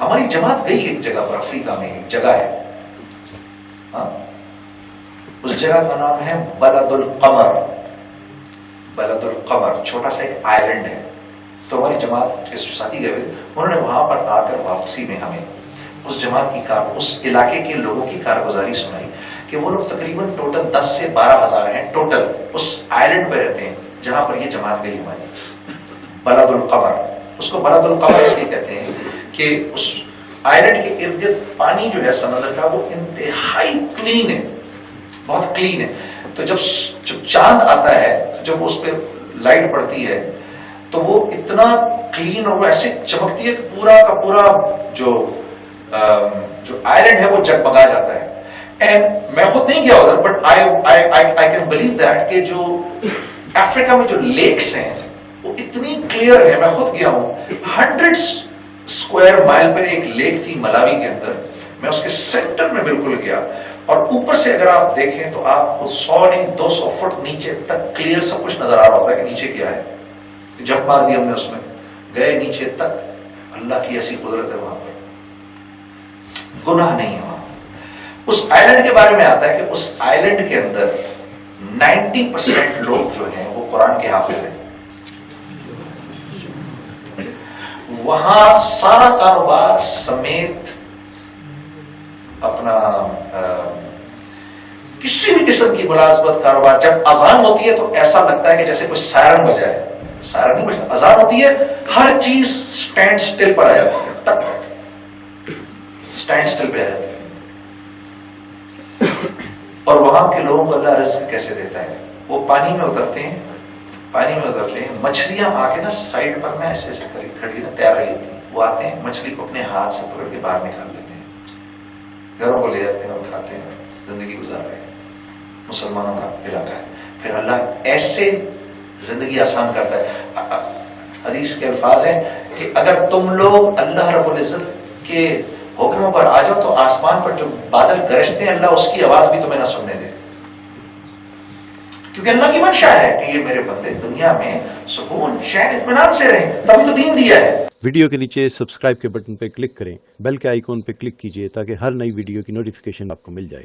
ہماری جماعت گئی ایک جگہ پر، افریقہ میں ایک جگہ ہے، ہاں، اس جگہ کا نام ہے بلد القمر. بلد القمر چھوٹا سا ایک آئلینڈ ہے. تو ہماری جماعت کے ساتھی گئے، انہوں نے وہاں پر آ کر واپسی میں ہمیں اس جماعت کی اس علاقے کے لوگوں کی کارگزاری سنائی کہ وہ لوگ تقریباً ٹوٹل 10 سے 12,000 ہیں ٹوٹل اس آئلینڈ پہ رہتے ہیں جہاں پر یہ جماعت گئی ہماری. بلد القمر، اس کو بلد القمر اس لیے کہتے ہیں کہ اس آئلینڈ کے ارد گرد پانی جو ہے سمندر کا وہ انتہائی کلین ہے، بہت کلین ہے. تو جب چاند آتا ہے، جب اس پہ لائٹ پڑتی ہے تو وہ اتنا کلین اور وہ ایسے چمکتی ہے کہ پورا کا پورا جو آئلینڈ ہے وہ جگمگا جاتا ہے. اینڈ میں خود نہیں گیا ادھر، but I can believe that کہ جو افریقہ میں جو لیکس ہیں وہ اتنی کلیئر ہے. میں خود گیا ہوں، 100 اسکوائر مائل پر ایک لیک تھی ملاوی کے اندر، میں اس کے سینٹر میں بالکل گیا، اور اوپر سے اگر آپ دیکھیں تو آپ کو 100 نہیں 200 فٹ نیچے تک کلیئر سب کچھ نظر آ رہا ہوتا ہے کہ نیچے کیا ہے. جب مار دی ہم نے اس میں، گئے نیچے تک، اللہ کی ایسی قدرت ہے وہاں پر، گناہ نہیں ہے وہاں. اس آئلینڈ کے بارے میں آتا ہے کہ اس آئلینڈ کے اندر 90% لوگ جو ہیں وہ قرآن کے حافظ ہیں. وہاں سارا کاروبار سمیت اپنا کسی بھی قسم کی ملازمت کاروبار، جب اذان ہوتی ہے تو ایسا لگتا ہے کہ جیسے کوئی سائرن بجائے. سائرن نہیں بجتا، اذان ہوتی ہے ہر چیز سٹینڈ سٹل پر آ جاتی ہے، ٹک سٹینڈ سٹل پہ آ جاتی ہے. اور وہاں کے لوگوں کو اللہ رزق کیسے دیتا ہے، وہ پانی میں اترتے ہیں، مچھلیاں آ کے نا سائڈ پر نا ایسے ایسے کھڑی نا تیار رہی ہوتی ہیں، وہ آتے ہیں مچھلی کو اپنے ہاتھ سے پکڑ کے باہر نکال لیتے ہیں، گھروں کو لے جاتے ہیں اور کھاتے ہیں، زندگی گزار رہے ہیں. مسلمانوں کا علاقہ ہے. پھر اللہ ایسے زندگی آسان کرتا ہے. حدیث کے الفاظ ہیں کہ اگر تم لوگ اللہ رب العزت کے حکموں پر آ جاؤ تو آسمان پر جو بادل گرجتے ہیں اللہ اس کی آواز بھی تمہیں نہ سننے دے، کیونکہ اللہ کی منشا ہے کہ یہ میرے بندے دنیا میں سکون چین اطمینان سے رہیں، تبھی تو دین دیا ہے. ویڈیو کے نیچے سبسکرائب کے بٹن پہ کلک کریں، بیل کے آئیکن پہ کلک کیجئے تاکہ ہر نئی ویڈیو کی نوٹیفیکیشن آپ کو مل جائے.